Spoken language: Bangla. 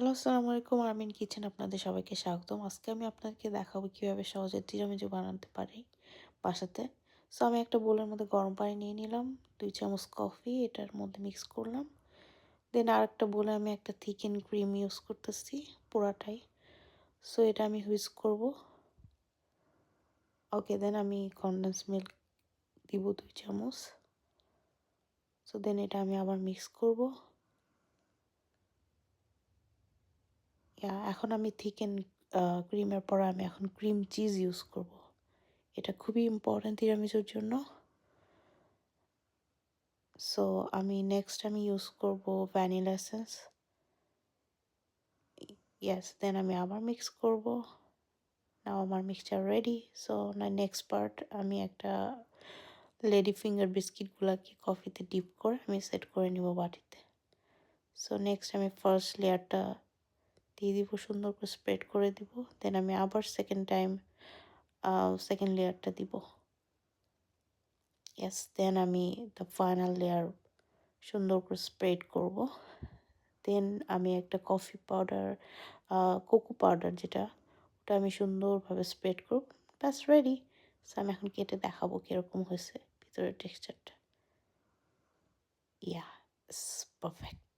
হ্যালো, আসসালামু আলাইকুম। আরমিন কিচেন আপনাদের সবাইকে স্বাগতম। আজকে আমি আপনাদেরকে দেখাবো কিভাবে সহজে টিরামিসু বানাতে পারি বাসাতে। সো আমি একটা বোলের মধ্যে গরম পানি নিয়ে নিলাম, 2 চামচ কফি এটার মধ্যে মিক্স করলাম। দেন আরেকটা বোলে আমি একটা থিক অ্যান্ড ক্রিম ইউজ করতেছি পুরাটাই। সো এটা আমি হুইস্ক করব। ওকে, দেন আমি কনডেন্স মিল্ক দিব 2 চামচ। সো দেন এটা আমি আবার মিক্স করব। এখন আমি থিক অ্যান্ড ক্রিমের পর আমি এখন ক্রিম চিজ ইউজ করব। এটা খুবই ইম্পর্ট্যান্ট তিরামিসুর জন্য। সো আমি নেক্সট আমি ইউজ করব ভ্যানিলা এসেন্স। ইয়েস, দেন আমি আবার মিক্স করব। নাও আমার mixture ready. So next part আমি একটা লেডি ফিঙ্গার বিস্কিটগুলোকে কফিতে ডিপ করে আমি সেট করে নিব বাটিতে। সো নেক্সট আমি ফার্স্ট লেয়ারটা দিয়ে দিব, সুন্দর করে স্প্রেড করে দিব। দেন আমি আবার সেকেন্ড লেয়ারটা দিব। ইয়েস, দেন আমি দ্য ফাইনাল লেয়ার সুন্দর করে স্প্রেড করব। দেন আমি একটা কফি পাউডার, কোকো পাউডার যেটা, ওটা আমি সুন্দরভাবে স্প্রেড করব। ব্যাস রেডি। সো আমি এখন কেটে দেখাবো কীরকম হয়েছে ভিতরের টেক্সচারটা। ইয়া, ইটস পারফেক্ট।